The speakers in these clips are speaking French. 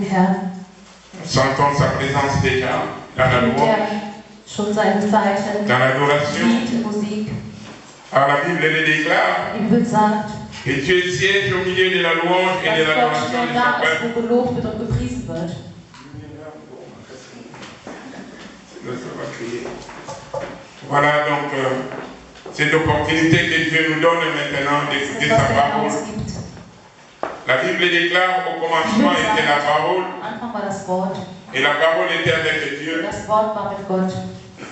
den Herrn. Sentons sa présence déjà dans la louange, Schon seine Seite, dans l'adoration. Lied, Musik. Alors la Bible le déclare. Die Bibel sagt, Et Dieu siège au milieu de la louange et de dass Gott l'adoration schnell de da son ist, peuple. wo gelobt wird und gepriesen wird. Voilà donc cette opportunité que Dieu nous donne maintenant d'écouter sa parole. La Bible déclare au commencement était la parole. Anfang war das Wort. Et la parole était avec Dieu. Das Wort war mit Gott.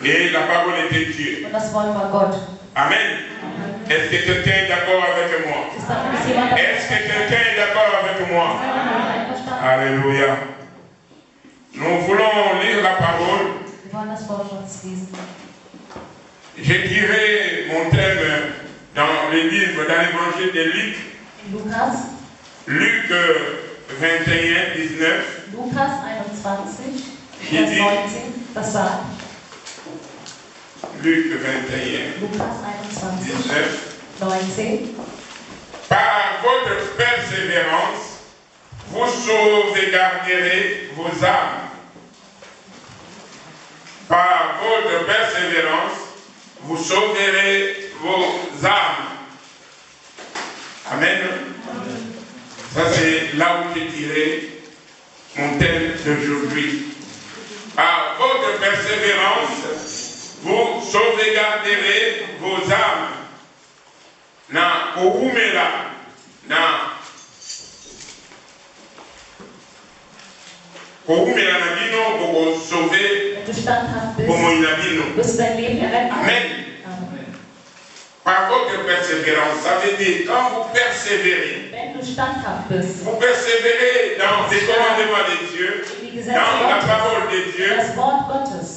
Et la parole était Dieu. Und das Wort war Gott. Amen. Est-ce que quelqu'un est d'accord avec moi? Est-ce que quelqu'un est d'accord avec moi? Alléluia. Nous voulons lire la parole. Wir wollen das Wort Gottes lesen. J'ai tiré mon thème dans le livre, dans l'évangile de Luc. Lukas. Luc 21, 19. Lukas 21, Vers 19, das sagt. Luc 21, Lukas 21, 19. Par votre persévérance, vous sauvegarderez vos âmes. Par votre persévérance, vous sauverez vos âmes. Amen. Ça c'est là où j'ai tiré mon thème d'aujourd'hui. Par votre persévérance, vous sauvegarderez vos âmes. Na kuhumela na bino pour sauver Wirst du dein Leben erretten. Amen. Par votre persévérance, ça veut dire quand vous persévérez, Wenn du standhaft bist, vous persévérez dans les commandements de Dieu, dans la parole de Dieu, das Wort Gottes,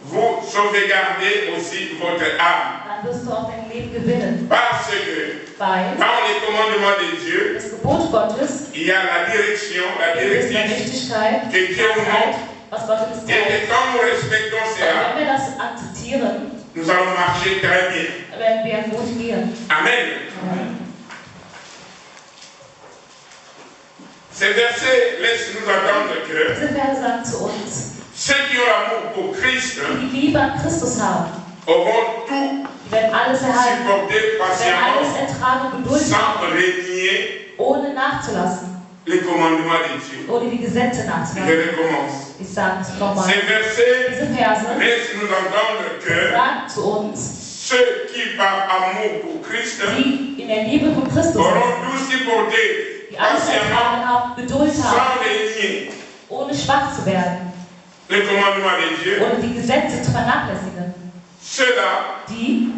vous sauvegardez aussi votre âme. dann wirst du auch dein Leben gewinnen. Parce que Weil dans les commandements de Dieu, das Gebot Gottes, il y a la direction, la ist die directive Richtigkeit, que Dieu nous montre. was Gott uns Et que zeigt. quand nous respectons Und cela, wenn wir das akzeptieren, nous allons marcher très bien. werden wir gut gehen. Amen. Ces versets laissent nous attendre que Diese Verse sagen zu uns, ceux qui ont l'amour pour Christ die die Liebe an Christus haben, auront tout die werden alles erhalten, supporté werden alles patiemment ertragen und Geduld sans haben, renier ohne nachzulassen, les commandements de Dieu. ohne die Gesetze Je nachzulassen. recommence. Ich sage es nochmal. Ces versets Diese Verse laissent nous entendre que sagen zu uns, ceux qui par amour pour Christ die in der Liebe von Christus sind, auront tout supporté die alles patiemment ertragen haben, Geduld haben, sans renier ohne schwach zu werden, les commandements de Dieu. ohne die Gesetze zu vernachlässigen. Ceux-là Die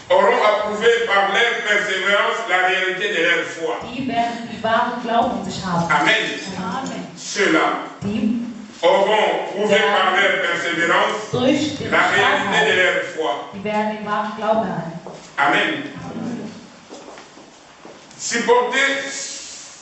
auront approuvé par leur persévérance la réalité de leur foi. Die werden den wahren Glauben in sich haben. Amen. Amen. Ceux-là Die auront prouvé par leur persévérance durch ihre la réalité de Starkheit, leur foi. die werden den wahren Glauben erhalten. Amen. Supporter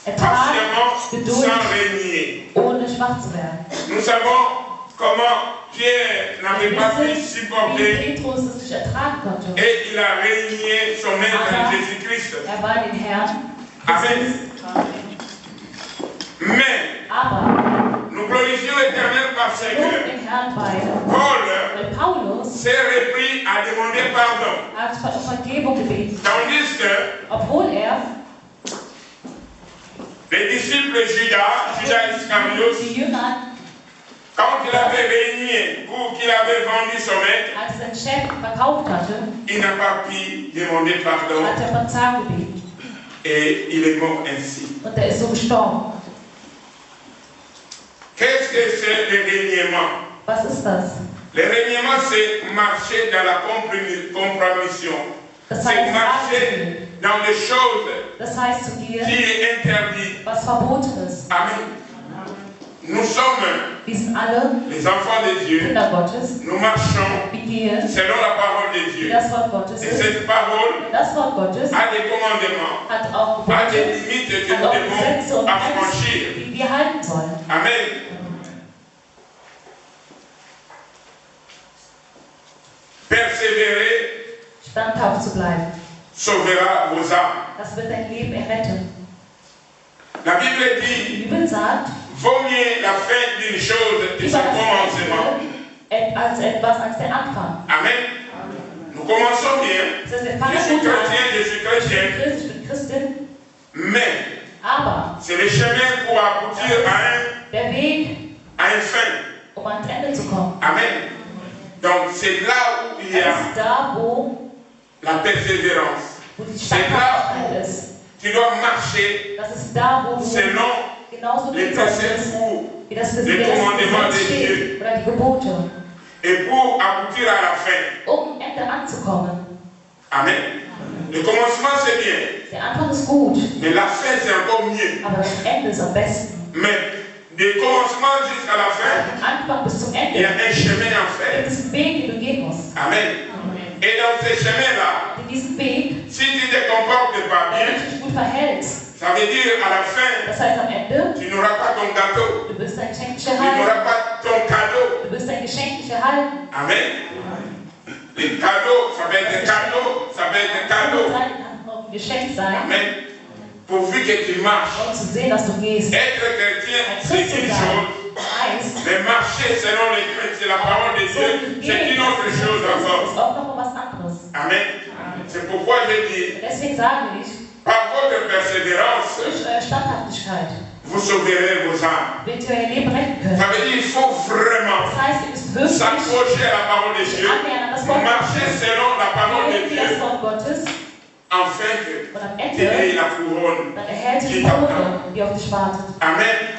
Ertragen, patiemment Geduld, sans régner. ohne schwach zu werden. Nous savons comment Pierre n'avait pas pu Wie supporter Petrus es nicht ertragen konnte. et il a régné son maître Aber Jésus-Christ. er war den Herrn. Amen. Mais Aber nous glorifions l'Éternel parce lob que den Herrn bei. Paul Weil Paulus s'est repris à demander pardon. hat um Vergebung gebeten. Tandis que Obwohl er les disciples Judas Iscariot, die Jünger, quand il avait régné ou qu'il avait vendu son maître, als sein Chef verkauft hatte, il n'a pas pu demander pardon hat er Verzeihung gebeten. et il est mort ainsi. Und er ist so gestorben. Qu'est-ce que c'est le régnement? Was ist das? Le régnement, c'est marcher dans la compromission. Das C'est heißt, marcher dans des choses das heißt zu qui gehen, est interdit. was verboten ist. Amen. Nous sommes Wir sind alle les enfants de Dieu. Kinder Gottes. Nous marchons Wir gehen, selon la parole de wie Dieu. das Wort Gottes Et ist. cette parole Das Wort Gottes a des commandements, hat auch a des Gebote, limites que hat nous auch Gesetze devons und Grenzen, affranchir. die wir halten sollen. Amen. Persévérer Standhaft zu bleiben. sauvera vos âmes. Das wird dein Leben erretten. La Bible Die dit, Bibel sagt, vaut mieux la fin d'une chose que son commencement. Als der Anfang. Amen. Nous commençons bien. Je suis chrétien, je suis chrétien. Ich bin Christin. Mais Aber c'est le chemin pour aboutir der Weg, à une fin. ans Ende zu kommen. Amen. Donc c'est là où il y a da, wo la persévérance. die C'est là Standhaftigkeit où ist. tu dois marcher Das ist da, wo du selon genauso les gehen préceptes solltest, ou wie das les commandements de steht, Dieu. oder die Gebote, Et pour aboutir à la fin. am Ende anzukommen. Amen. Le commencement c'est bien. Der Anfang ist gut, Mais la fin c'est encore mieux. aber das Ende ist am besten. Mais du commencement jusqu'à la fin, Vom Anfang bis zum il y a Ende un chemin à faire. gibt es einen Weg, den du gehen musst. Amen. Et dans ce chemin-là, In diesem Weg, si tu te comportes pas wenn du bien, dich gut verhältst, ça veut dire à la fin, das heißt am Ende, tu n'auras pas ton gâteau, du wirst dein Geschenk nicht tu erhalten. n'auras pas ton cadeau. Du wirst dein Geschenk nicht erhalten. Amen. Les cadeaux, ça va être cadeau, ça va être cadeau. Kann auch ein Geschenk sein, Amen. Pourvu que tu marches. um zu sehen, dass du gehst. Être chrétien, Ein c'est Christ zu une sein chose. heißt, Mais marcher selon les c'est la parole de Dieu, c'est une autre chose encore. ist auch noch was anderes. Amen. C'est pourquoi je dis, Und deswegen sage ich, par votre persévérance, durch eure Standhaftigkeit vous sauverez vos âmes. werdet ihr euer Leben retten können. Ça veut dire qu'il faut vraiment Das heißt, ihr müsst wirklich s'accrocher à la parole de Dieu, annähern an das Wort marcher selon la parole de Gottes, das Dieu, Wort Gottes, afin que und am tu aies Ende la couronne. dann erhält ihr die Krone, die auf dich wartet. Amen.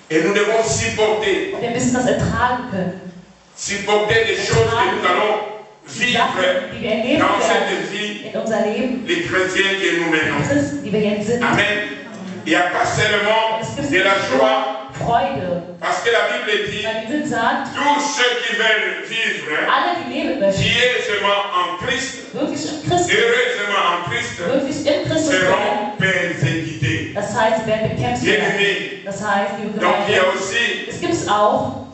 Et nous devons supporter, Und wir müssen das ertragen können. supporter des choses que nous allons vivre Sachen, die wir erleben dans werden cette vie, in unser Leben, les chrétiens que nous die menons. Christen, die wir jetzt sind. Amen. Il n'y a pas seulement Es gibt de la nicht joie, nur Freude, parce que la Bible dit, weil die Bibel sagt, tous ceux qui veulent vivre, alle, die leben möchten, pieusement en Christ, wirklich in Christus, heureusement en Christ, wirklich in Christus sind, seront persécutés. das heißt, sie werden bekämpft werden. Bien-aimés. Das heißt, liebe Donc il y a Gemeinde, aussi es gibt auch,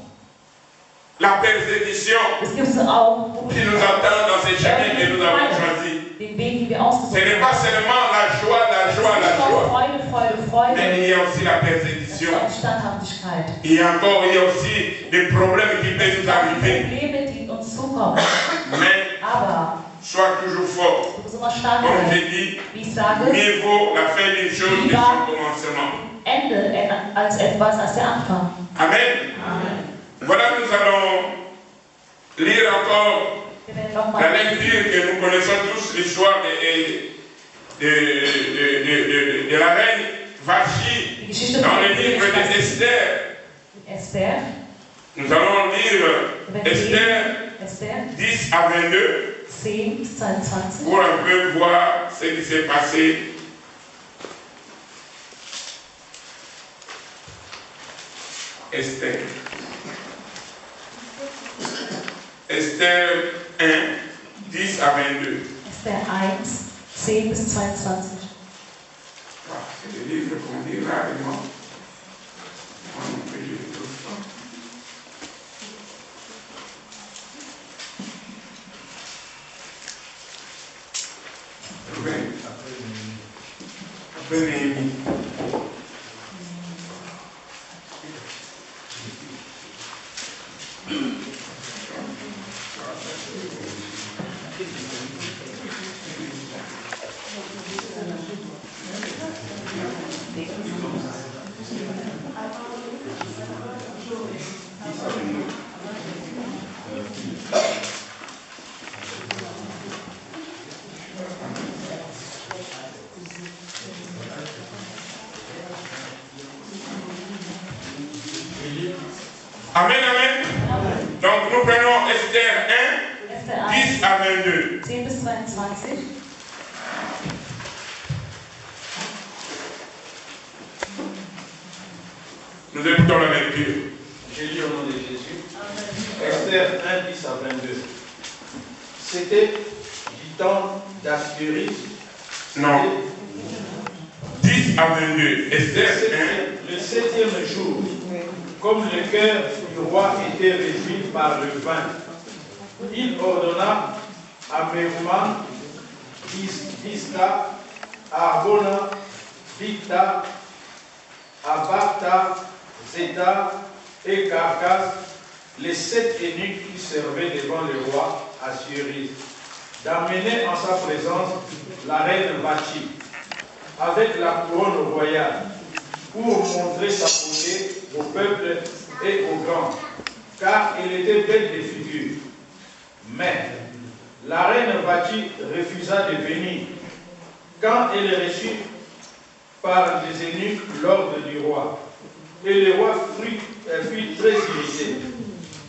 la persécution wo qui nous attend dans ces chemins que nous avons choisis. den Weg, den wir Ce ausgesucht n'est pas haben. seulement la joie, la joie, la Es ist nicht nur joie, Freude, Freude, Freude, mais il y a aussi la es ist persécution. auch die Standhaftigkeit. Et encore, il y a aussi des problèmes qui peuvent nous Auch arriver. Probleme, die uns zukommen. Mais Aber sois toujours fort. du musst immer stark Comme sein. je dis, Wie ich sage, mieux vaut la fin d'une chose que son commencement. Ende als etwas als der Anfang. Amen. Amen. Voilà, nous allons lire encore Wir werden la nochmal lecture que nous connaissons tous, l'histoire de la reine Vashti die Geschichte dans von le livre d'Esther. Esther. Nous allons lire Wir werden Esther lesen Esther 10 à 22 10 bis 22. pour un peu voir ce qui s'est passé. Esther. Esther 1, 10 à 22. Esther 1, 10 bis 22. C'est le livre qu'on lit rarement. Moi non plus, je le trouve pas. Oui. Après Néhémie. Amen, amen. Donc nous prenons Esther 1, Esther 10 à 22. 10 bis 22. Nous écoutons la lecture. Je lis au nom de Jésus. Esther 1, 10 à 22. C'était du temps d'Astéris. Non. 10 à 22. Esther 1. Le septième jour, comme le cœur du roi était réjoui par le vin, il ordonna à Mehuman, Bizta, à Arbona, Bicta, à Bacta Sétar et Carcas, les 7 eunuques qui servaient devant le roi Assuérus, d'amener en sa présence la reine Vashti, avec la couronne royale, pour montrer sa beauté au peuple et aux grands, car elle était belle de figure. Mais la reine Vashti refusa de venir. Quand elle reçut par les eunuques l'ordre du roi, et le roi fut très irrité.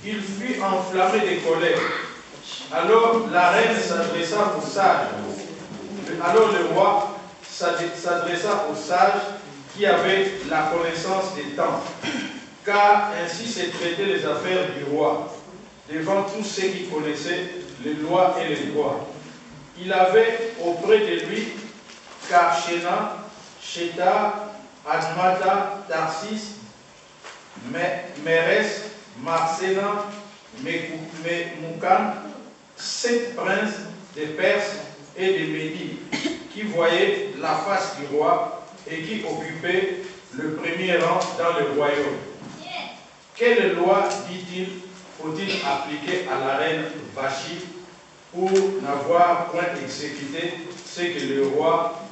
Il fut enflammé de colère. Alors la reine s'adressa aux sages. Alors le roi s'adressa aux sages qui avaient la connaissance des temps, car ainsi se traitaient les affaires du roi, devant tous ceux qui connaissaient les lois et les droits. Il avait auprès de lui Karshena, Sheta, Admata, Tarsis, Mérès, Marcena, Moukan, 7 princes des Perses et des Médies, qui voyaient la face du roi et qui occupaient le premier rang dans le royaume. Quelle loi, dit-il, faut-il appliquer à la reine Vashti pour n'avoir point exécuté ce que le roi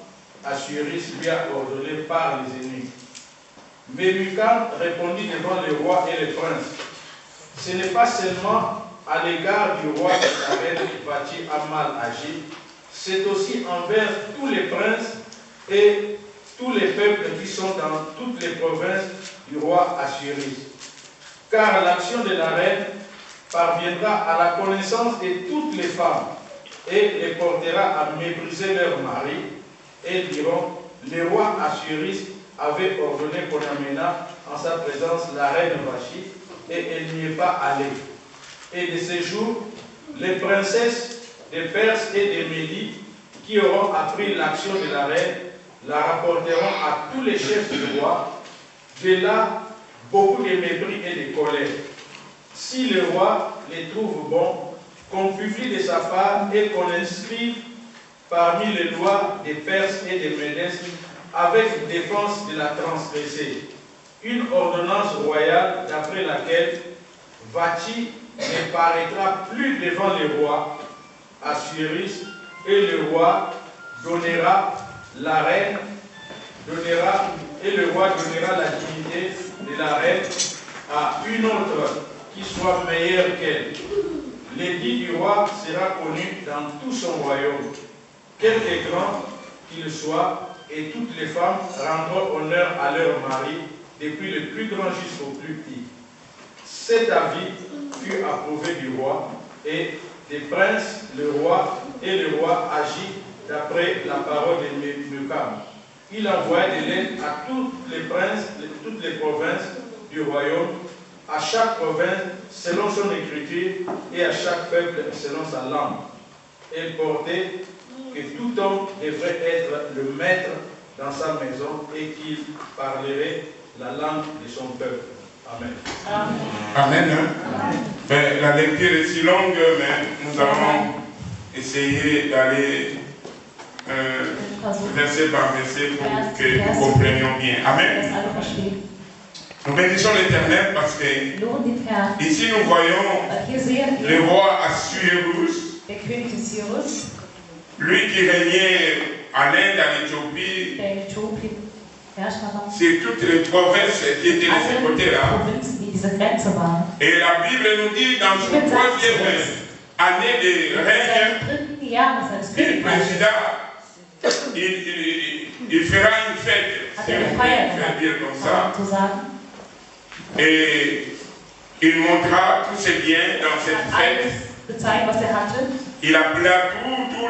Assuérus lui a ordonné par les eunuques? Mais Moukan répondit devant le roi et les princes: ce n'est pas seulement à l'égard du roi que la reine Vashti a mal agi, c'est aussi envers tous les princes et tous les peuples qui sont dans toutes les provinces du roi Assuérus. Car l'action de la reine parviendra à la connaissance de toutes les femmes et les portera à mépriser leur mari, et diront: le roi Assuérus avait ordonné qu'on amena en sa présence la reine Vashti, et elle n'y est pas allée. Et de ces jours, les princesses des Perses et des Médies qui auront appris l'action de la reine la rapporteront à tous les chefs du roi. De là, beaucoup de mépris et de colère. Si le roi les trouve bons, qu'on publie de sa part et qu'on inscrive parmi les lois des Perses et des Médès avec défense de la transgresser une ordonnance royale d'après laquelle Vashti ne paraîtra plus devant le roi Assuérus, et le roi donnera la reine, et le roi donnera la dignité de la reine à une autre qui soit meilleure qu'elle. L'édit du roi sera connu dans tout son royaume, quelque grand qu'il soit, et toutes les femmes rendront honneur à leur mari, depuis le plus grand jusqu'au plus petit. Cet avis fut approuvé du roi et des princes, le roi agit d'après la parole de Moukan. Il envoya des lettres à tous les princes de toutes les provinces du royaume, à chaque province selon son écriture et à chaque peuple selon sa langue. Et portait que tout homme devrait être le maître dans sa maison et qu'il parlerait la langue de son peuple. Amen. Amen. Amen. La lecture est si longue, mais nous allons essayer d'aller verset par verset pour que nous comprenions bien. Amen. Nous bénissons l'Éternel parce que ici nous voyons le roi Assuérus, lui qui régnait en Inde, en Éthiopie, c'est toutes les provinces qui étaient de ce côté-là. Et la Bible nous dit dans son 3e année de règne, le président, il fera une fête, si on peut dire comme ça. Et il montra tous ses biens dans cette fête. Il appela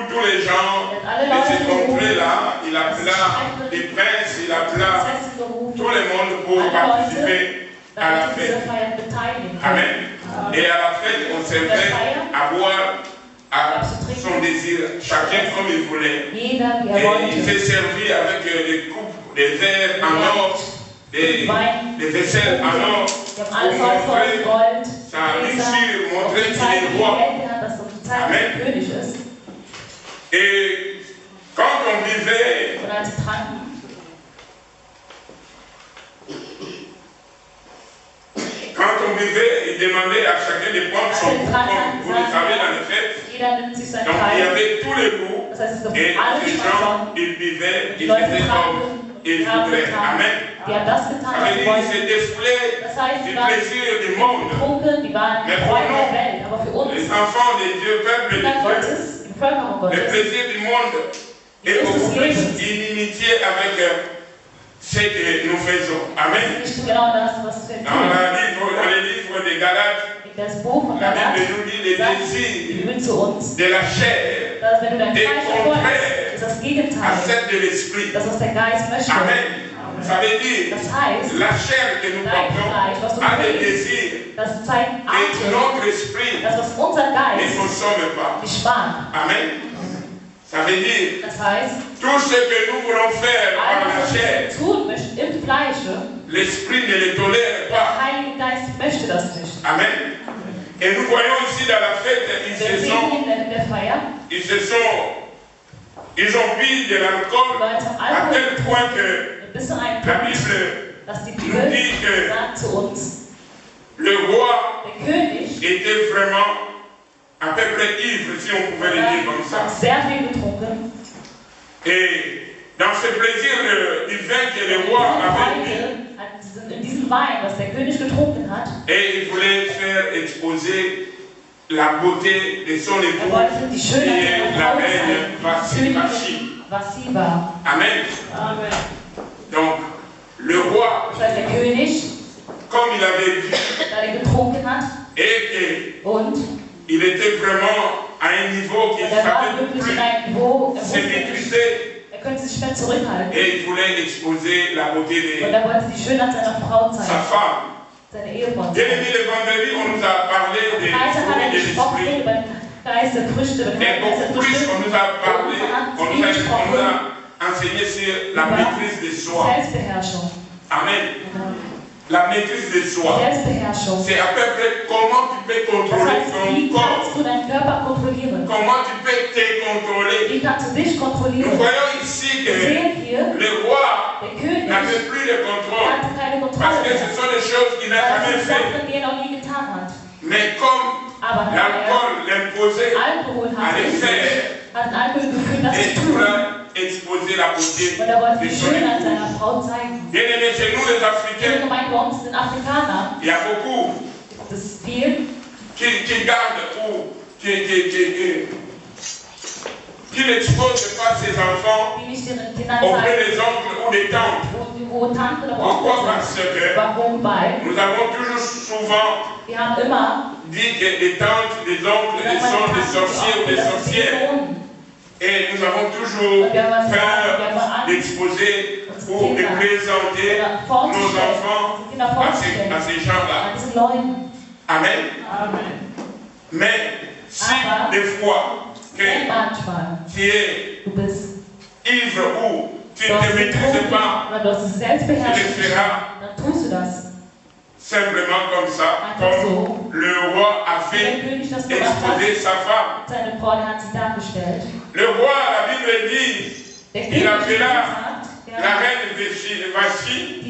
tous les gens de cette contrée-là, il appela les princes, il appela tout le monde pour participer à la fête. Amen. Et à la fête, on servait à boire à son désir, chacun comme il voulait. Et il s'est servi avec des coupes, des verres en or, des vaisselles en or, pour montrer sa richesse, montrer qu'il est roi. Amen. Et quand on vivait on buvait, il demandait à chacun de prendre son goût, comme vous le savez dans les fêtes. Donc il y avait tous les goûts, et les gens, ils buvaient, ils faisaient comme ils voudraient. Amen. Ça veut dire qu'ils se défoulaient du plaisir du monde. Mais pour nous, les enfants de Dieu, peuple de Dieu, le plaisir du monde est beaucoup plus inimitié avec ce que nous faisons. Amen. Dans les livres de Galates, la Bible nous dit les désirs de la chair est contraire à celle de l'esprit. Amen. Ça veut dire la chair que nous portons a des désirs et notre esprit ne consomme pas. Amen. Ça veut dire tout ce que nous voulons faire par la chair, l'esprit ne le tolère pas. Amen. Et nous voyons ici dans la fête, ils ont bu de l'alcool à tel point que la Bible nous dit que le roi était vraiment à peu près ivre, si on pouvait le dire comme ça. Et dans ce plaisir du vin que le roi avait bu, et il voulait faire exposer la beauté de son épouse, qui est la reine Vashti. Amen. Donc, le roi, comme il avait vu, et qu'il était vraiment à un niveau qu'il ne savait plus se maîtriser, et il voulait exposer la beauté de sa femme. Bien aimé, le vendredi, on nous a parlé des fruits de l'esprit. Mais beaucoup plus, on nous a parlé, on nous a enseigné sur la maîtrise de soi. Amen. La maîtrise de soi. C'est à peu près comment tu peux contrôler ton corps. Comment tu peux te contrôler. Nous voyons ici que le roi n'avait plus de contrôle. Parce que ce sont des choses qu'il n'a jamais fait. Mais comme l'alcool l'imposait à les faire, et tout exposer la beauté de son épouse. Bien aimé, chez nous les Africains, il y a beaucoup qui gardent ou qui n'exposent pas ses enfants auprès des oncles ou des tantes. Pourquoi? Parce que nous avons toujours souvent dit que des tantes, des oncles, sont des sorciers ou des sorcières. Et nous avons toujours peur d'exposer ou de présenter nos enfants à ces gens-là. Amen. Mais si des fois que tu es ivre ou tu ne te maîtrises pas, tu le feras simplement comme ça, comme le roi avait exposé sa femme. Le roi, la Bible dit, il appela la reine Vashti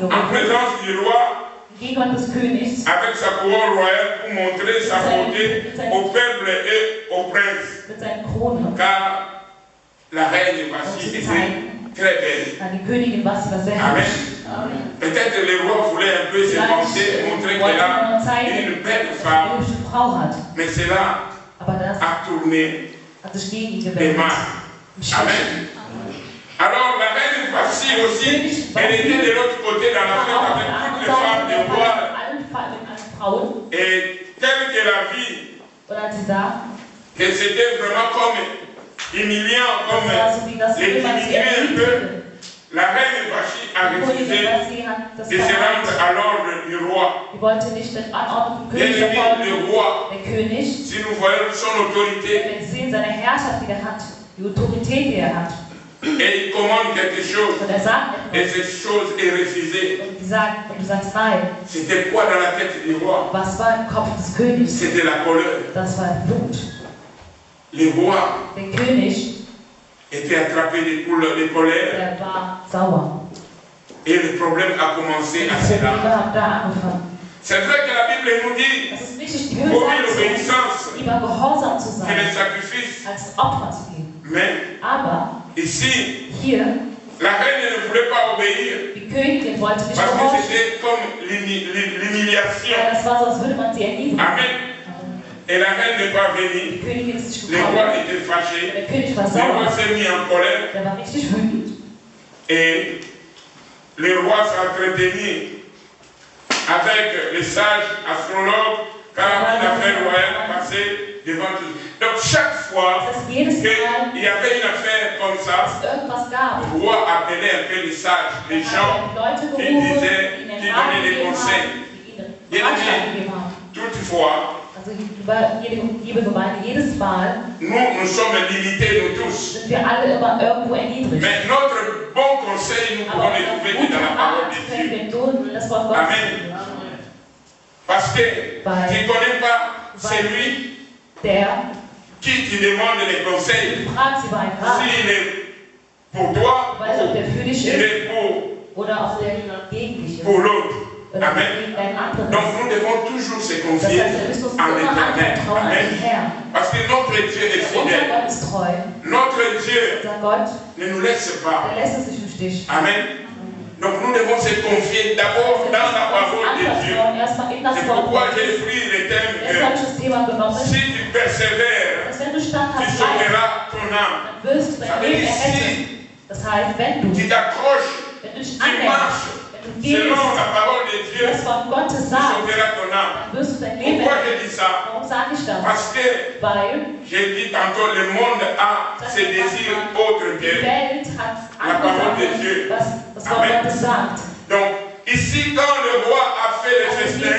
en présence du roi avec sa couronne royale pour montrer sa beauté au peuple et au prince. Car la reine Vashti était très belle. Amen. Peut-être le roi voulait un peu se vanter, montrer qu'elle a une belle femme. Mais cela a tourné des mains. Amen. Alors la reine Vashti aussi, elle était de l'autre côté dans la fête avec toutes les femmes de roi. Et telle qu'elle a vu, que c'était vraiment comme humiliant, comme les diminuer un peu, la reine Vashti a refusé de se rendre à l'ordre du roi. Bien aimé, le roi, si nous voyons son autorité, et il commande quelque chose, et cette chose est refusée. C'était quoi dans la tête du roi? C'était la colère. Le roi était attrapé de colère. Et Et le problème a commencé à cela. C'est vrai que la Bible nous dit pour l'obéissance et le sacrifice. Mais ici, la reine ne voulait pas obéir parce que c'était comme l'humiliation. Amen. Et la reine n'est pas venue. Le roi était fâché. Le roi s'est mis en colère. Et le roi s'entretenait avec les sages astrologues car une affaire royale passait devant tout. Donc chaque fois qu'il y avait une affaire comme ça, le roi appelait un peu les sages, les gens qui disaient, qui donnaient des conseils. Toutefois, nous sommes limités, nous tous. Mais notre bon conseil, nous pouvons le trouver que dans la parole de Dieu. Amen. Parce que tu ne connais pas celui qui te demande les conseils. S'il est pour toi, il est pour l'autre. Amen. Donc nous devons toujours se confier en l'Éternel. Amen. Parce que notre Dieu est fidèle. Notre Dieu ne nous laisse pas. Amen. Donc nous devons se confier d'abord dans la parole de Dieu. C'est pourquoi j'ai pris le thème que si tu persévères, tu sauveras ton âme. Ça veut dire si tu t'accroches, tu marches selon la parole de Dieu, tu sauveras ton âme. Pourquoi je dis ça? Parce que j'ai dit tantôt, le monde a ses désirs autres que la parole de Dieu. Amen. Donc, ici, quand le roi a fait le festin,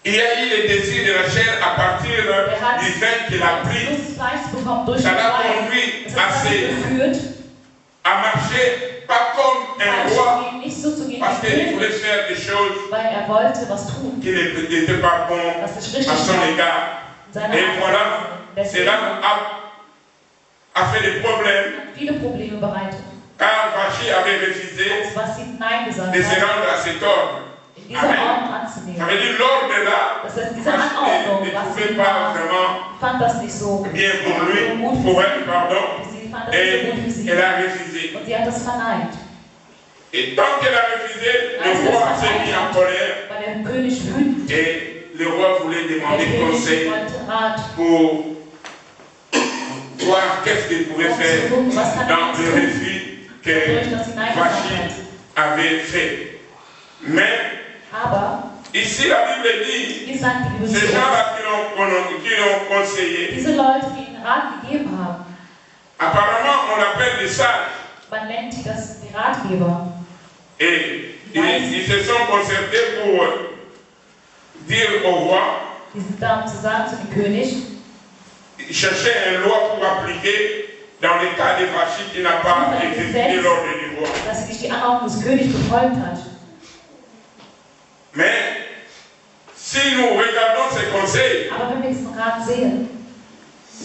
il y a eu le désir de la chair à partir du vin qu'il a pris. Ça l'a conduit à marcher pas comme un roi, parce qu'il voulait faire des choses qui n'étaient pas bonnes à son égard. Et voilà, cela a fait des problèmes. Car Vachi avait refusé de se rendre à cet ordre. Amen. Ça veut dire l'ordre là, Vachi ne trouvait pas vraiment bien pour lui, pour elle, pardon. Et elle a refusé. Et tant qu'elle a refusé, le roi s'est mis en colère. Et le roi voulait demander conseil pour voir qu'est-ce qu'il pouvait faire dans le refus que Vachi avait fait. Mais ici la Bible dit, ces gens-là qui l'ont conseillé, apparemment on l'appelle des sages. Et ils se sont concertés pour dire au roi, chercher une loi pour appliquer dans le cas de Vachi qui n'a pas exécuté l'ordre du roi. Mais si nous regardons ces conseils,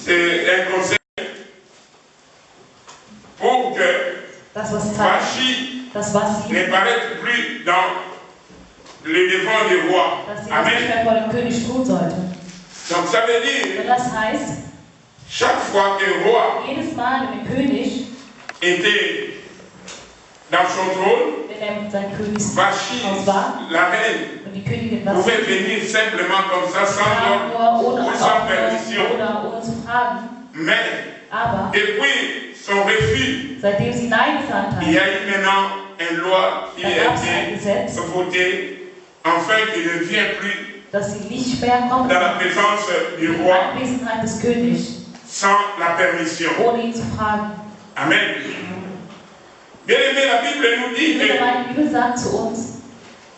c'est un conseil pour que Vachi ne paraisse plus dans le devant du roi. Amen. Donc ça veut dire, chaque fois que le roi était dans son trône, Vachi, la reine, pouvait venir simplement comme ça, sans ordre ou sans permission. Mais depuis son refus, il y a eu maintenant une loi qui a été votée, afin qu'il ne vienne plus dans la présence du roi sans la permission. Amen. Bien aimé, la Bible nous dit que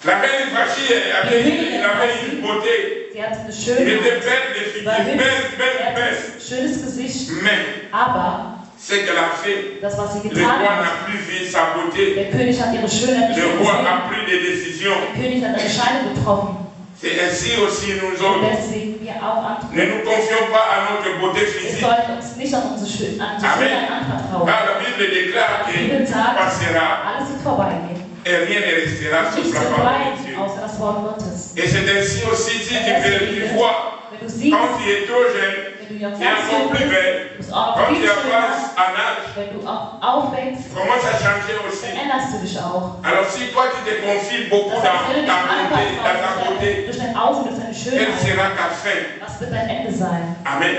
la reine Vachi avait une beauté. Il était belle de figure, belle. Mais ce qu'elle a fait, le roi n'a plus vu sa beauté. Le roi a pris des décisions. C'est ainsi aussi nous autres. wir auch antreten. Ne nous confions pas à notre beauté Wir physique. sollten uns nicht an unsere Schönheit anvertrauen. Car la Bible déclare Die qu'il Bibel sagt, passera alles wird vorbeigehen. et rien ne restera Nichts sur la wird parole de bleiben, Dieu. außer das Wort Gottes. Et c'est ainsi aussi si tu vois, Wenn du siehst, quand tu es trop jeune, wenn du ja tu es encore plus belle, du bist auch noch quand viel tu schöner, avances en âge, wenn du auch aufwächst, tu commences à changer aussi. veränderst du dich auch. Alors si toi tu te confies beaucoup Das dans heißt, wenn du dich ta beauté, dans ta beauté, durch dein Außen, durch deine quelle Schönheit, sera ta fin? was wird dein Ende sein? Amen.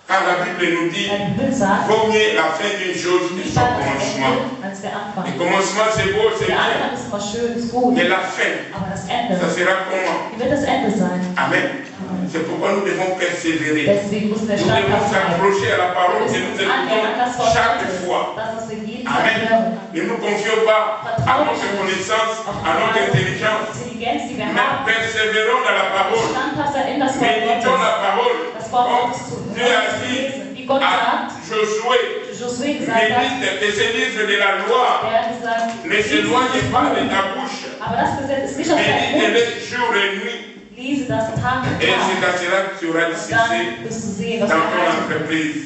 Car la Bible nous dit, Weil die Bibel sagt, vaut mieux la fin d'une chose que nicht son das commencement. Ende als der Anfang. Le commencement c'est beau, c'est Der bien, Anfang ist immer schön, ist gut, mais la fin, aber das Ende, ça sera comment? wie wird das Ende sein? Amen. C'est pourquoi nous devons persévérer. Deswegen müssen wir Nous devons standhaft bleiben. s'accrocher à la Wir parole que müssen nous uns annähern an das écoutons Wort chaque Gottes, fois. das, was wir jeden Tag Amen. hören. Ne nous confions pas à notre connaissance, à notre intelligence, Intelligenz, die wir mais haben, persévérons dans la parole. standhaft sein in das Wort Méditons Gottes. la parole. Das Wort Comme Gottes zu Dieu a hören, zu dit lesen. Wie Gott à sagt, Josué, Josué gesagt hat, médite et se livre de la loi. der hat gesagt, Ne s'éloigne pas de ta bouche. aber das Gesetz ist nicht aus deinem Mund. Médite-le jour et nuit. Lese das Tag für Et c'est Tag. à cela que tu auras du Und succès dann wirst du sehen, was dans du ton erreichen entreprise.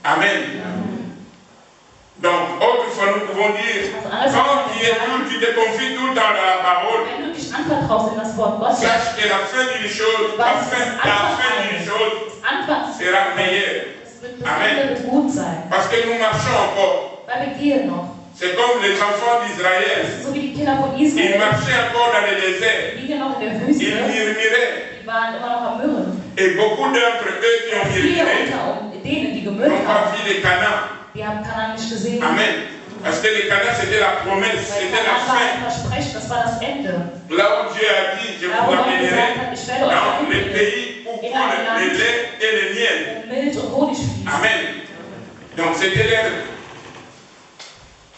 Amen. Donc, autrefois, nous pouvons dire, quand tu te confies tout dans la parole, Wenn du dich anvertraust in das Wort Gottes, sache que la fin d'une chose, la fin d'une chose Anfang sera meilleure. es wird das Ende wird gut sein. Parce que nous marchons encore. Weil wir gehen noch. C'est comme les enfants d'Israël. So wie die Kinder von Ils Israel. marchaient encore dans le désert. Die liegen noch in der Ils Wüste. murmuraient. Die waren immer noch am Mürren. Et beaucoup d'entre eux qui ont Viele murmuré unter denen, die n'ont gemürrt pas haben, vu les Canaan. die haben Kanaan nicht gesehen. Amen. Parce que les Canaan, c'était la promesse, Weil c'était la Kanaan war fin. ein Versprechen, das war das Ende. Là où Dieu a dit, je Da vous wo Gott amènerai gesagt hat, ich werde euch dans les einbringen, pays où coule le lait et le miel. wo Milch und Honig fließt. Amen. Donc c'était leur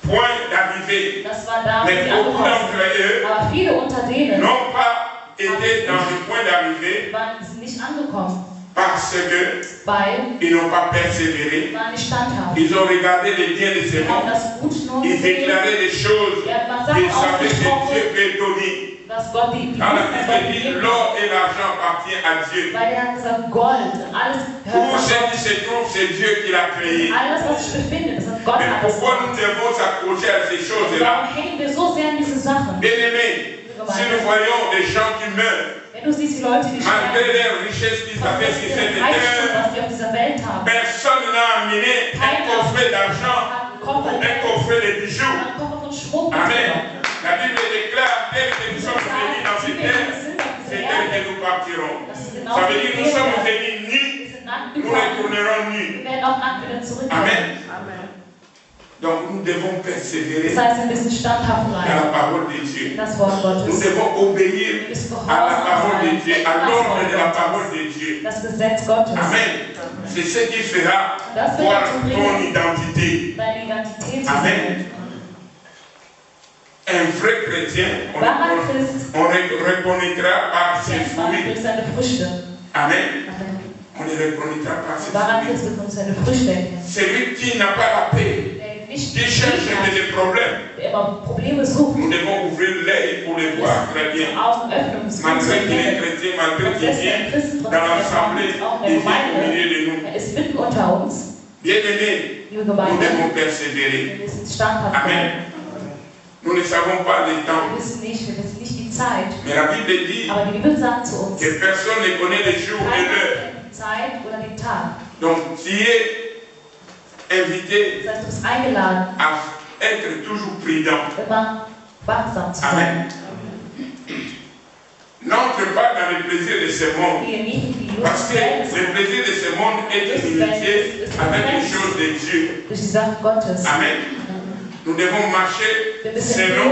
point d'arrivée. Das war da, wo Mais sie beaucoup angekommen d'entre eux sind. Aber viele unter denen n'ont pas été dans le point d'arrivée sind nicht angekommen, parce que weil ils n'ont pas persévéré. sie waren nicht standhaft. Ils ont regardé les biens de ce Sie haben monde. das Gut nur Ils gesehen, déclaraient des choses. er hat mal Ils Sachen savaient que ausgesprochen, Dieu peut donner. dass Gott die Quand la Business Gott Bible dit gegeben hat. l'or et l'argent appartiennent à Dieu. Weil er hat gesagt, Gold und alles Tout gehört ce von qui se trouve, c'est Dieu qui l'a créé. Gott. Alles, was sich befindet, das hat Gott Mais alles pourquoi gemacht. nous devons s'accrocher à ces Und choses-là? warum hängen wir so sehr an diese Sachen? Bien-aimés, si nous voyons des gens qui meurent, Wenn du siehst, die Leute, die malgré sterben, les richesses qu'ils was avaient das sur für cette ein Reichtum, terre, was die auf dieser Welt haben. personne n'a amené un coffret d'argent Hat einen ou Koffer, un coffret de bijoux. einen Koffer von Schmuck Amen. mitgenommen. La Bible déclare, tel que nous sommes venus dans cette terre, c'est tel que nous partirons. Das ist genau Ça veut dire que nous sommes wir venus nus, sind nackt nous gekommen. retournerons nus. Wir werden auch nackt wieder zurückkommen. Amen. Donc nous devons persévérer Das heißt, wir müssen standhaft dans la bleiben. parole de Dieu. Das Wort Nous Gottes. devons obéir Wir müssen à la gehorsam parole de sein. Dieu, à l'ordre de la parole de Dieu. Das Gesetz Gottes. Amen. C'est ce qui fera Das wird voir dazu ton bringen, identité. deine Identität zu Amen. sehen. Un vrai chrétien, Wahrer Christ on reconnaîtra par ses kennt man fruits. durch seine Früchte. Amen. Amen. On les reconnaîtra par ses Wahrer fruits. Christ wird uns seine Früchte erkennen. Celui qui n'a pas la paix, Der nicht qui cherche Frieden hat, des problèmes, der immer Probleme sucht, nous devons ouvrir l'œil pour les voir très bien. Augen öffnen, um es gut zu Malgré qu'il est erkennen. chrétien, malgré Trotz qu'il dessen vient ein Christ, trotz dans dessen l'assemblée, er auch in il der vient au Gemeinde, milieu de nous. er ist mitten unter uns. Bien-aimés, Liebe nous Gemeinde, devons persévérer. wir müssen standhaft Amen. bleiben. Nous ne savons pas le temps, Wir wissen nicht die Zeit. mais la Bible dit Aber die Bibel sagt zu uns, que personne ne connaît les jours et keiner l'heure. kennt die Zeit oder den Tag. Donc, tu es invité Das heißt, du bist eingeladen, à être toujours prudent. immer wachsam zu sein. Amen. N'entre pas dans le plaisir de ce monde, Gehe nicht in die parce Lust que des Weltes, le plaisir de ce monde est inimitié avec les choses de Dieu. durch die Sache Gottes. Amen. Nous devons marcher Wir müssen selon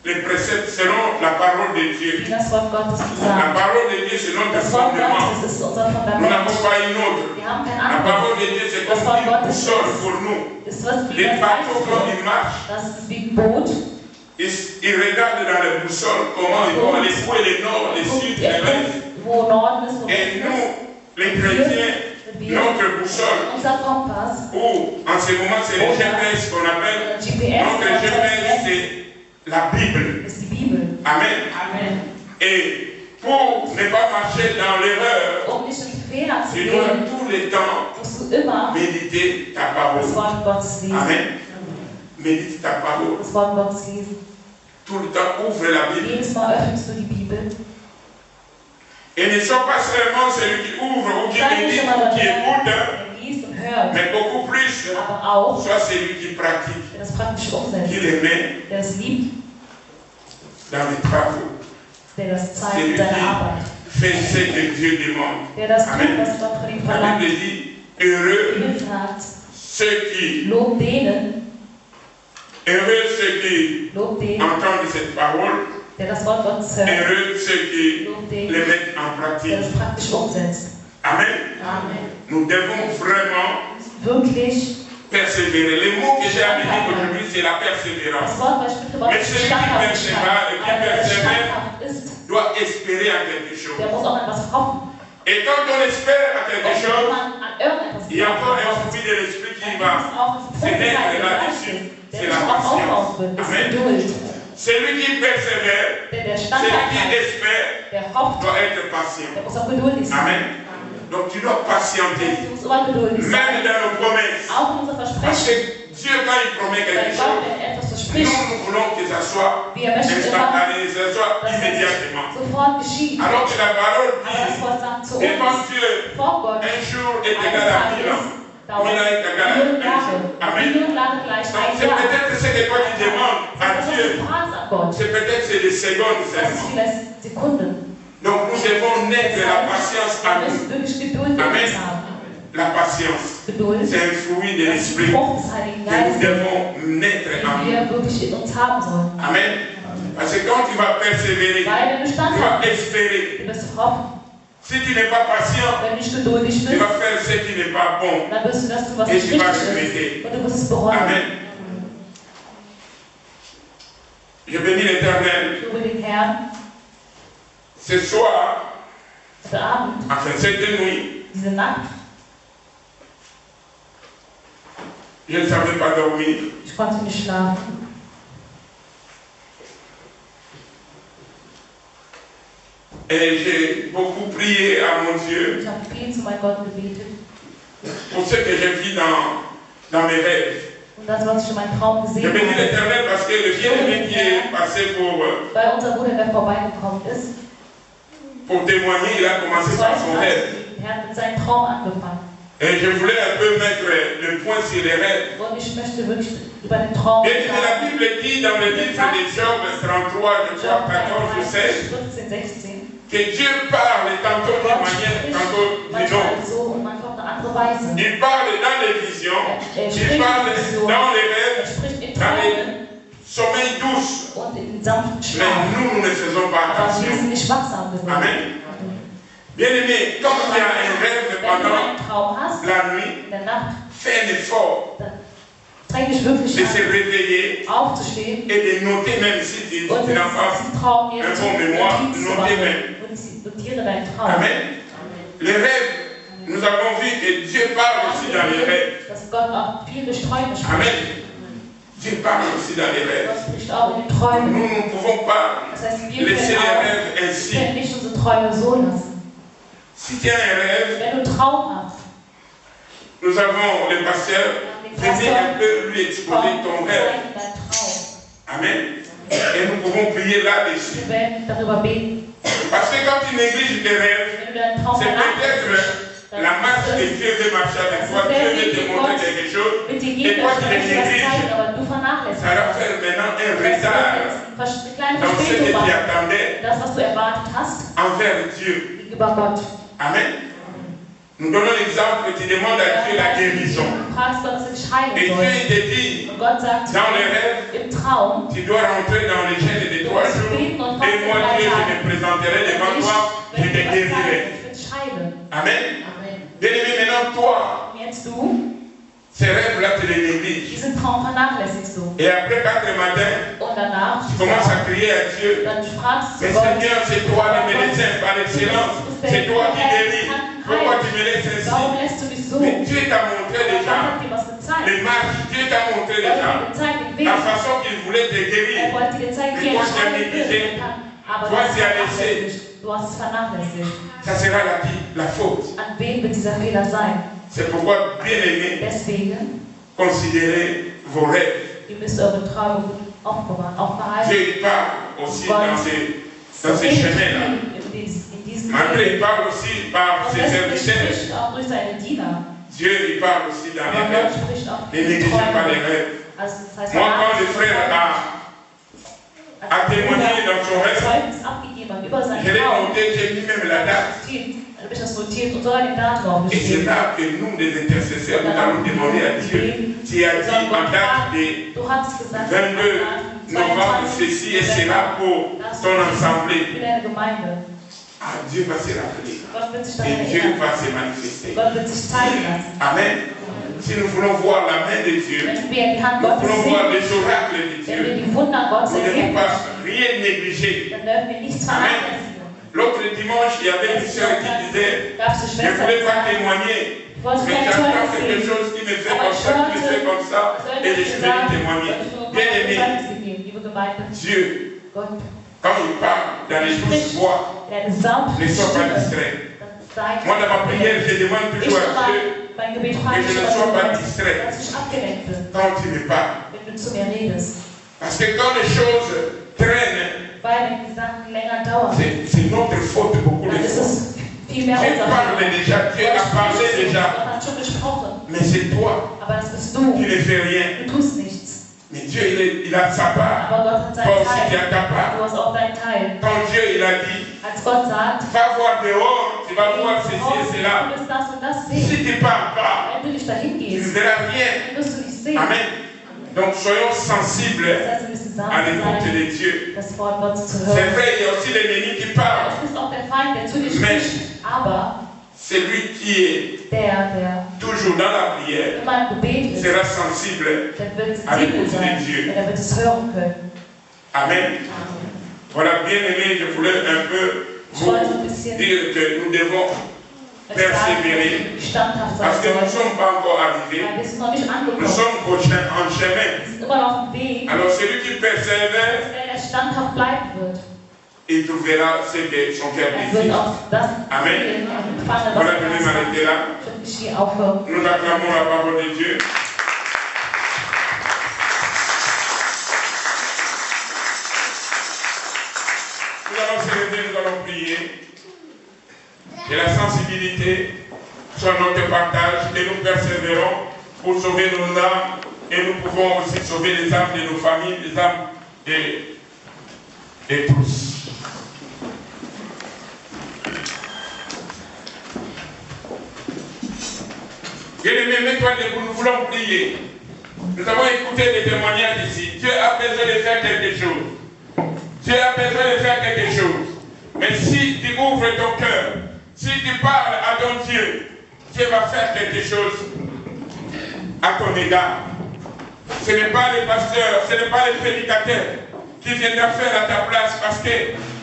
les préceptes, selon la parole de Dieu. wie das Wort Gottes La gesagt. parole de Dieu, c'est notre Das Wort fondement. Gottes ist unser Nous Fundament. n'avons pas une autre. Wir haben kein La anderes. parole de Dieu, c'est comme une boussole pour nous. Ist was wie Les das bateaux, quand Seil. ils marchent, Das ist wie ein Boot. ils regardent dans les boussoles comment ils vont aller où est le nord, le sud, Er l'est. guckt, wo Norden ist, wo Et Süden nous, ist. les chrétiens, notre boussole, Unser Kompass, ou en ce moment c'est le GPS qu'on appelle, GPS, notre GPS c'est la Bible. ist die Bibel. Amen. Amen. Et Pour ne pas marcher dans l'erreur, um nicht in Fehler zu tu dois gehen, tous les temps musst du immer méditer ta das parole. Wort Gottes lesen. Amen. Médite ta parole. Das Wort Gottes lesen. Tout le temps, ouvre la Bible. Jedes Mal öffnest du die Bibel. Et ne sois pas seulement celui qui ouvre ou qui médite ou qui écoute, der liest und hört, mais beaucoup plus, aber auch, sois celui qui pratique, der das praktisch umsetzt, qui les met der es liebt, dans les travaux. der das zeigt Celui in seiner qui Arbeit, fait ce que Dieu demande. der das tut, Amen. was Gott von ihm La verlangt. Bible dit, heureux Die Bibel sagt, ceux qui lob denen, entendent cette parole, der das Wort Gottes hört, heureux ceux qui lob les denen, mettent en pratique. der das praktisch umsetzt. Amen. Amen. Nous devons vraiment Wirklich, persévérer. Le mot que j'ai amené aujourd'hui, c'est la persévérance. das Wort, was ich mitgebracht habe, ist Standhaftigkeit. Aber wer standhaft ist, Doit espérer à quelque chose. der muss auch an etwas hoffen. Et quand on espère à quelque Und wenn chose, man an irgendetwas il y a encore un glaubt, fruit de l'esprit qui dann va gibt es auch se eine mettre Frucht là-dessus. der C'est sich la auch aufbauen patience. wird. Das ist Amen. Geduld. Celui qui persévère, Der celui standhaft qui hat, espère, der hofft, doit être patient. der muss auch geduldig sein. Amen. Donc tu dois patienter, Du musst immer geduldig même sein. dans nos promesses. Auch in unser Parce Versprechen. que Dieu, quand il promet Weil quelque Gott, chose, wenn er etwas nous, verspricht, nous voulons que ça soit wir möchten immer, instantané, que ça soit dass immédiatement. es sofort geschieht. Alors que la parole Aber das dit, Wort sagt zu devant uns, Dieu, vor Gott, un jour est eines égal à 1000 ans. Tages dauert 1000 ans est égal à Millionen 1 Jahre. jour. Amen. Millionen Jahre gleich Donc ein c'est Jahr. peut-être ce que toi tu demandes à Das ist, was Dieu. du fragst an Gott. C'est peut-être c'est des secondes Das ist seulement. vielleicht Sekunden. Donc nous devons naître la patience Wir à nous. müssen wirklich Geduld in Amen. uns haben. La patience, Geduld, c'est un fruit de das ist die l'esprit Frucht des Heiligen que nous Geistes, devons naître en die nous. wir wirklich in uns haben sollen. Amen. Parce que quand tu vas persévérer, Weil wenn du tu vas standhaft bist, espérer. du wirst hoffen. Si tu n'es pas patient, Wenn du nicht geduldig tu bist, vas faire ce qui n'est pas bon. dann wirst du das tun, was Et nicht tu vas richtig regretter. ist. Und du wirst es bereuen. Amen. Je bénis l'Éternel. Ich lobe den Herrn, Ce soir, heute Abend, enfin cette nuit, diese Nacht, je ne savais pas dormir. ich konnte nicht schlafen. Et j'ai beaucoup prié à mon Dieu Ich habe viel zu meinem Gott gebetet. pour ce que j'ai vu dans mes rêves. Und das, was ich in meinem Traum Je gesehen bénis habe, l'Éternel parce que le bien-aimé qui est passé weil unser Bruder, der vorbeigekommen ist, pour témoigner, il a commencé par son rêve. Er hat mit seinem Traum angefangen. Et je voulais un peu mettre le point sur les rêves. Und ich möchte wirklich über den Traum Bien que la sagen. Bible dit dans le livre de Job 33, je crois Job 14 ou 16, 15, 16. que Dieu parle tantôt d'une Gott manière, spricht tantôt d'une manchmal autre. so und manchmal auf eine andere Weise. Il parle dans les visions, Er il spricht parle in Visionen, dans les er rêves, spricht in dans les Träumen sommeils douces. und in sanften Mais Schlaf. nous ne faisons pas Aber wir attention. sind nicht wachsam geworden. Amen. Bien aimé, quand il y a un rêve Wenn du pendant einen Traum hast, la nuit, in der Nacht, fais un effort dann streng dich wirklich de se an, réveiller aufzustehen et de noter, même si tu und n'as pas. diesen Traum un jetzt bon mémoire, Notiz zu notez machen. même. Und notiere deinen Traum. Amen. Les rêves, nous avons vu que Dieu parle aussi dans les rêves. Dass Gott auch viel durch Träume spricht. Amen. Dieu parle aussi dans les rêves. Gott spricht auch in den Träumen. Nous ne pouvons pas Das heißt, wir laisser können les auch, rêves wir ainsi. können nicht unsere Träume so lassen. Si tu as un rêve, Wenn du einen Traum hast, nous avons le pasteur, venez un peu lui exposer ton rêve. zeig deinen Traum. Amen. Et nous pouvons prier là-dessus. Wir werden darüber beten. Parce que quand tu négliges tes rêves, Wenn du deinen Traum c'est peut-être vernachlässigst, la marche que Dieu veut marcher avec toi. Dieu veut te montrer quelque chose. mit dir Et geht, toi, dass tu du les möchtest was zeigen, négliges. aber du vernachlässigst. Ça va faire maintenant un retard Eine kleine dans ce que Verspätung tu machen. attendais Das, was du erwartet hast, envers Dieu. gegenüber Gott. Amen. Nous donnons l'exemple, tu demandes à Dieu la guérison. Du fragst Gott, dass er dich heilen Et Dieu soll. il te dit, Und Gott sagt dans les rêves, im Traum, tu dois rentrer dans les gènes de 3 jours. Et moi, Dieu, je me présenterai devant toi, je te guérirai. ich will dich heilen. Amen. Amen. Bien aimé, maintenant toi, Und jetzt du, ces rêves-là, tu les négliges. diesen Traum vernachlässigst du. Et après 4 matins, Und danach, tu commences à crier à Dieu. dann fragst du Mais Gott, Seigneur, c'est toi le médecin par excellence. C'est toi qui guéris. Pourquoi tu me laisses ainsi? warum lässt du mich so? Mais Dieu t'a montré Gott déjà hat dir was gezeigt. les marches. Dieu t'a montré Gott hat déjà dir gezeigt, den Weg. la façon qu'il voulait te guérir. Er wollte dir zeigen, wie Mais er toi, dich tu as heilen négligé. will. Aber Toi, das tu as hat er laissé. nicht. Du hast es vernachlässigt. Ça sera la faute. An wen wird dieser Fehler sein? C'est pourquoi, bien aimé, Deswegen, considérez vos rêves. ihr müsst eure Träume gut aufbewahren, auch behalten. Dieu parle aussi dans ces chemins-là. Malgré, il parle aussi par ses serviteurs. Auch durch seine Diener. Dieu, il parle aussi dans les Aber Gott rêves. spricht auch Ne durch die négligez pas Träume. les rêves. Also, das heißt, Moi, quand le frère a témoigné dans son rêve, Zeugnis abgegeben hat über seinen je l'ai Traum. noté, j'ai mis même la date. Dann habe ich das notiert und sogar den Datum Et c'est aufgeschrieben. là que nous, les intercesseurs, nous allons demander à Dieu. Tu as dit en date de Du hast gesagt, 22 novembre, ceci et cela pour ton assemblée. für deine Gemeinde. Ah, Dieu va se rappeler. Gott wird sich daran Et Dieu erinnern. va se manifester. Gott wird sich zeigen lassen. Amen. Si nous voulons voir la main de Dieu, Wenn wir die Hand nous Gottes voulons voir sehen, les oracles de wenn wir Dieu, die Wunder Gottes nous ne devons erkennen, pas rien négliger. dann dürfen wir nichts Amen. vernachlässigen. L'autre dimanche, il y avait une sœur qui disait, Gab's eine je ne Schwester, voulais die pas sagte, témoigner, ich wollte mais keine j'entends Zeugnis quelque geben. chose qui me fait Aber comme ich ça, qui me fait hörte, comme ça, et je suis venu témoigner. Bien aimé, liebe Gemeinde, Dieu, Gott, quand il parle dans les douces voix, der eine sanfte ne sois pas Stimme, distrait. sei Moi, dans ma prière, je demande ich toujours à Dieu, mein Gebet que frage je ich ne sois pas Gott, distrait dass ich abgelenkt bin, quand tu me parles. wenn du zu mir redest. Parce que quand les choses traînent, Weil wenn die Sachen länger dauern, c'est notre faute beaucoup de dann ist fois. es viel mehr Dieu unser parle Fehler. déjà, Dieu a parlé déjà, Gott hat schon gesprochen, mais c'est toi aber das bist qui du. ne fais rien. Du tust nichts. Mais Dieu, il a sa part. Aber Gott hat Toi seinen aussi, tu Teil. as ta part. Du hast auch deinen Teil. Quand Dieu, il a dit, Als Gott sagt, va voir dehors, tu vas voir ceci et du cela. wirst das und das sehen. Si tu ne parles pas, Wenn du nicht dahin tu ne gehst, verras rien. dann wirst du nicht sehen. Amen. Donc soyons sensibles Das heißt, wir müssen à l'écoute sein, de Dieu. das Wort Gottes zu C'est hören. vrai, il y a aussi l'ennemi qui parle. Es ist auch der Feind, der zu dir Mais spricht. Aber celui qui est der toujours dans la prière immer im Gebet ist, sera sensible. der wird à sensibel l'écoute sein. de Dieu. Und er wird es hören können. Amen. Voilà, bien aimé, je voulais un peu Ich vous wollte ein bisschen dire que nous devons persévérer. standhaft sein Parce que nous ne sollen. sommes pas encore arrivés. Weil wir sind noch nicht Nous angekommen. sommes en chemin. Wir sind immer noch auf dem Weg. Alors celui qui persévère, Wenn er standhaft bleiben wird, il trouvera ce que son cœur er wird désire. auch das Amen. empfangen, Voilà, was je vais er m'arrêter là. Ich will hier aufhören. Nous acclamons la parole de Dieu. Nous allons se lever, nous allons prier. Que la sensibilité soit notre partage, que nous persévérons pour sauver nos âmes et nous pouvons aussi sauver les âmes de nos familles, les âmes de tous. Bien-aimé, mets-toi debout, nous voulons prier. Nous avons écouté des témoignages ici. Dieu a besoin de faire quelque chose. Dieu a besoin de faire quelque chose. Mais si tu ouvres ton cœur, si tu parles à ton Dieu, Dieu va faire quelque chose à ton égard. Ce n'est pas les pasteurs, ce n'est pas les prédicateurs qui viendront faire à ta place parce que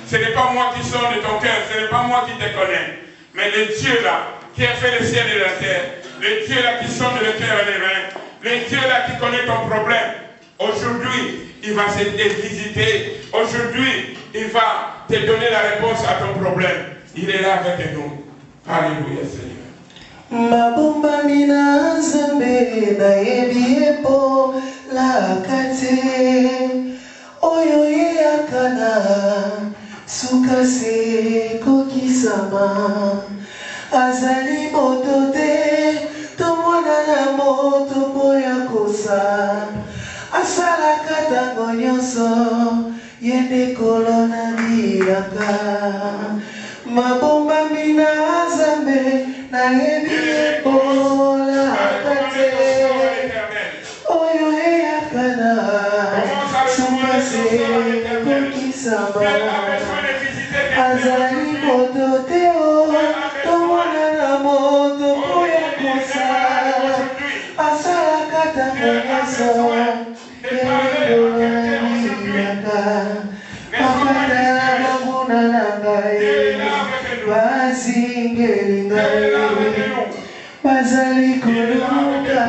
ce n'est pas moi qui sors de ton cœur, ce n'est pas moi qui te connais. Mais le Dieu là, qui a fait le ciel et la terre, le Dieu là qui sonde le cœur et les reins, le Dieu là qui connaît ton problème, aujourd'hui, il va te visiter. Aujourd'hui, il va te donner la réponse à ton problème. Il est là avec nous. Alléluia, Seigneur. Mabumba mina zambe na ebiepo la kate oyo ye akana sukase kokisama azali moto te tomona na moto boya kosa asalaka ntango nyonso ye nde kolona liaka mabomba mina zambe na ebiepola kate oyo eyakana sukase kokisama azali moto te o tomona na moto boya kosa asalaka ntango nyonso yekolaliaka afatala manguna na ngai bazingeli ngai bazali koluka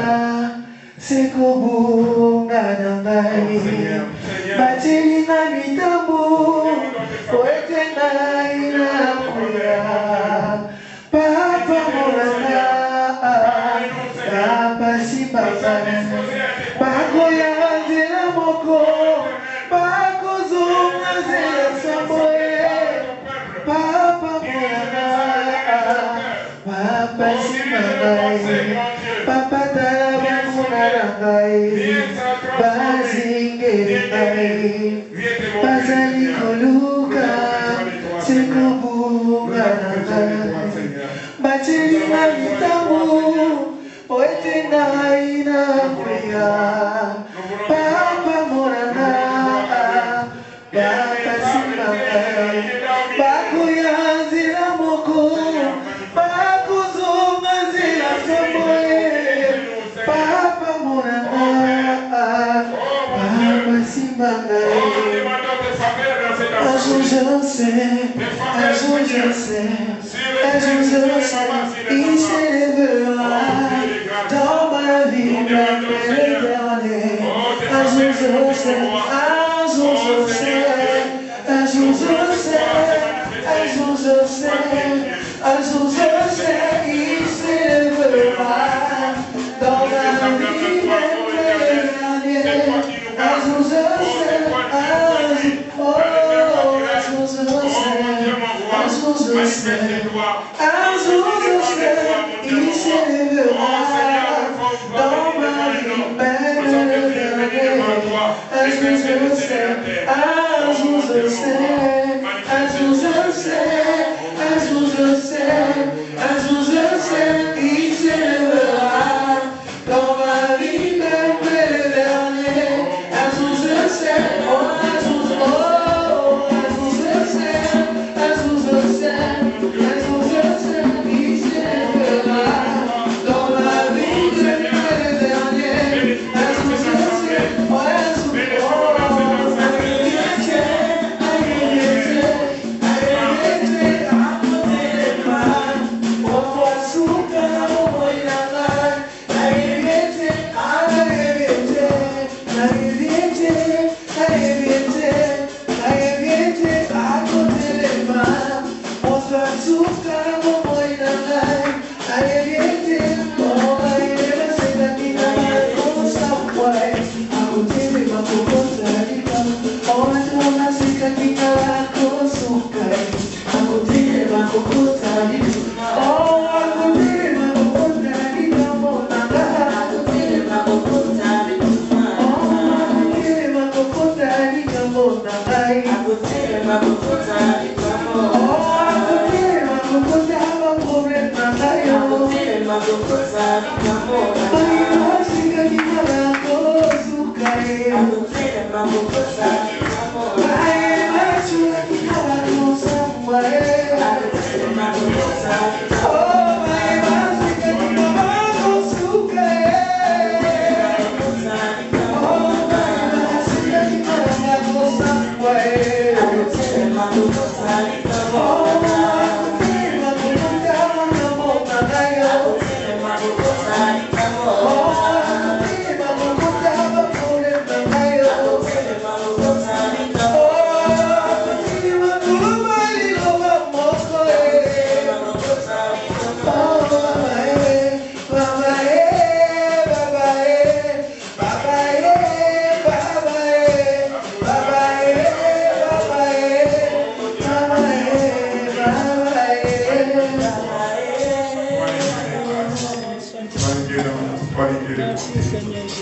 sekobunga na ngai batyelinga mitambo po ete ngai na Il s'élèvera dans ma vie, même l'éternel. Un jour je sais, un jour je sais, un jour je sais, un jour je sais, un jour je sais, il s'élèvera dans ma vie, même l'éternel. Un jour je sais, un jour je sais, un jour je sais, un jour je sais, il s'élèvera dans ma vie, même l'éternel. Un jour je sais, un jour je sais, un jour je sais, un jour je sais, un jour je sais, il s'élèvera dans ma vie, même l'éternel. Un jour je sais, un jour je sais, un jour je sais, un jour je sais, il s'élèvera dans ma vie, même l'éternel. Un jour je sais, un jour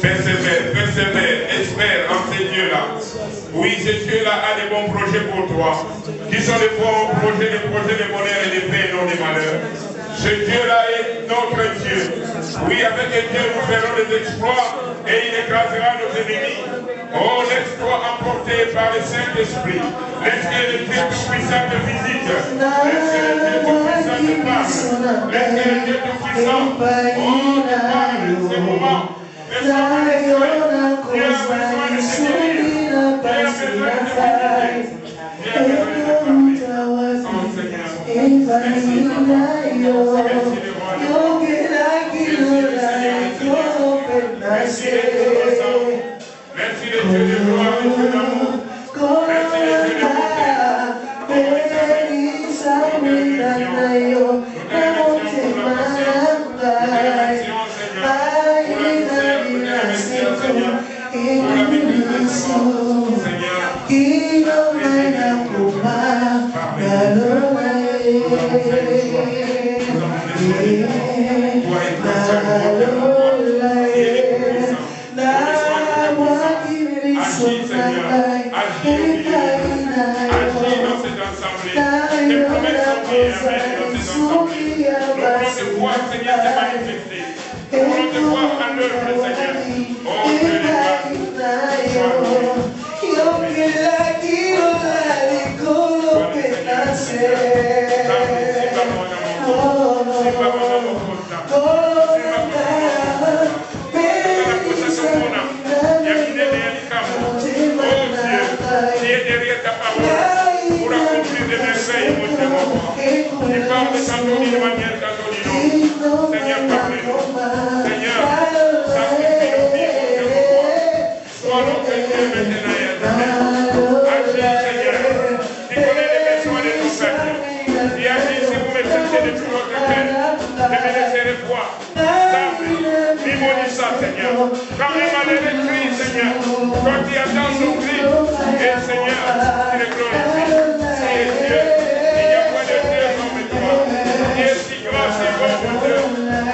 Persévère, espère en ces dieux-là. Oui, ces dieux-là a des bons projets pour toi. Qui sont les bons projets, les projets de bonheur et de paix, non des malheurs. Ce Dieu-là est notre Dieu. Oui, avec Dieu, nous ferons des exploits et il écrasera nos ennemis. Oh, laisse-toi emporter par le Saint-Esprit. Laisse que le Dieu tout-puissant te visite. Laisse que le Dieu tout-puissant te parle. Laisse que le Dieu tout-puissant, oh, te parle en ce moment. Dieu a besoin de se guérir. Dieu a besoin de te visiter. Dieu a besoin de te parler. Oh, Seigneur. Merci de moi. Merci de roi. Merci de Dieu. Merci de Dieu de gloire et Dieu d'amour. Merci de Dieu de bonté. Seigneur. Agis au milieu de nous. Agis dans cette assemblée. Tes promesses sont vraies dans cette assemblée. Nous voulons te voir, Seigneur, te manifester. Nous voulons te voir en œuvre, Seigneur. Oh Dieu de de manière catholique. Seigneur, parlez-nous. Seigneur, sanctifie-nous vivre de toi. Sois notre Dieu maintenant et à jamais. Agis, Seigneur. Tu connais les besoins de ton peuple. Et agis si vous me cherchez depuis votre cœur. Je me laisserai voir. Mimonie ça, Seigneur. Quand les malheureux crient, Seigneur, quand tu attends son cri, et Seigneur, tu le glorifies. Et Dieu, il n'y a pas de Dieu comme toi. Dieu si grand, si bon, mon Dieu.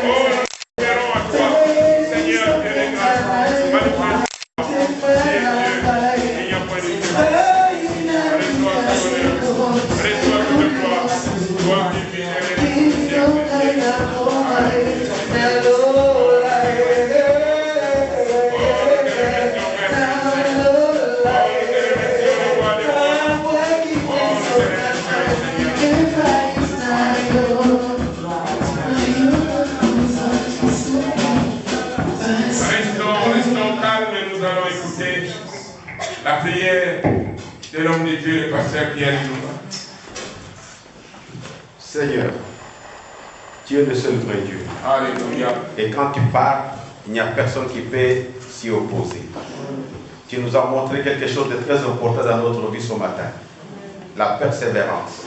Oh, nous espérons à toi, Seigneur, Dieu de grâce. Manifeste-toi. Et Dieu, il n'y a pas de Dieu. Reste-toi toute gloire. Toi qui vis et la prière de l'homme de Dieu, le pasteur Pierre Louva. Seigneur, tu es le seul vrai Dieu. Alléluia. Et quand tu parles, il n'y a personne qui peut s'y opposer. Tu nous as montré quelque chose de très important dans notre vie ce matin. La persévérance.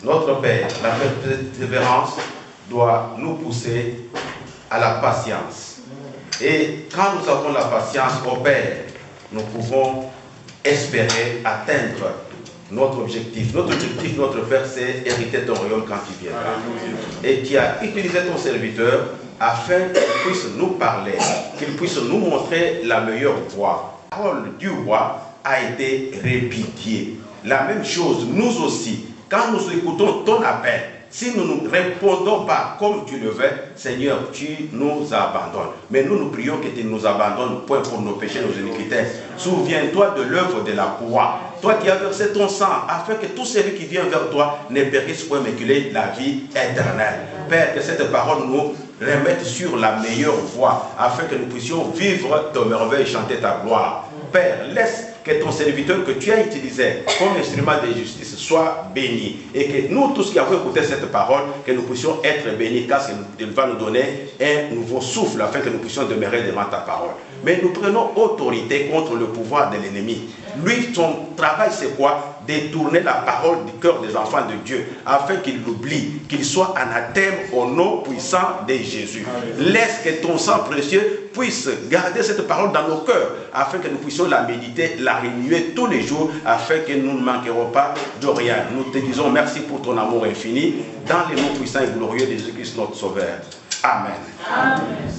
Notre Père, la persévérance doit nous pousser à la patience. Et quand nous avons la patience au Père, nous pouvons espérer atteindre notre objectif. Notre objectif, notre Père, c'est hériter ton royaume quand tu viendras. Et tu as utilisé ton serviteur afin qu'il puisse nous parler, qu'il puisse nous montrer la meilleure voie. La parole du roi a été répétée. La même chose, nous aussi, quand nous écoutons ton appel, si nous ne répondons pas comme tu le veux, Seigneur, tu nous abandonnes. Mais nous prions que tu nous abandonnes, point pour nos péchés, nos iniquités. Souviens-toi de l'œuvre de la croix. Toi qui as versé ton sang, afin que tout celui qui vient vers toi ne périsse point, mais qu'il ait la vie éternelle. Père, que cette parole nous remette sur la meilleure voie, afin que nous puissions vivre ton merveille et chanter ta gloire. Père, laisse que ton serviteur que tu as utilisé comme instrument de justice soit béni. Et que nous tous qui avons écouté cette parole, que nous puissions être bénis, car il va nous donner un nouveau souffle afin que nous puissions demeurer devant ta parole. Mais nous prenons autorité contre le pouvoir de l'ennemi. Lui, son travail c'est quoi? Détourner la parole du cœur des enfants de Dieu, afin qu'ils l'oublient, qu'ils soient anathèmes au nom puissant de Jésus. Laisse que ton sang précieux puisse garder cette parole dans nos cœurs, afin que nous puissions la méditer, la renouer tous les jours, afin que nous ne manquerons pas de rien. Nous te disons merci pour ton amour infini, dans les noms puissants et glorieux de Jésus-Christ notre Sauveur. Amen. Amen.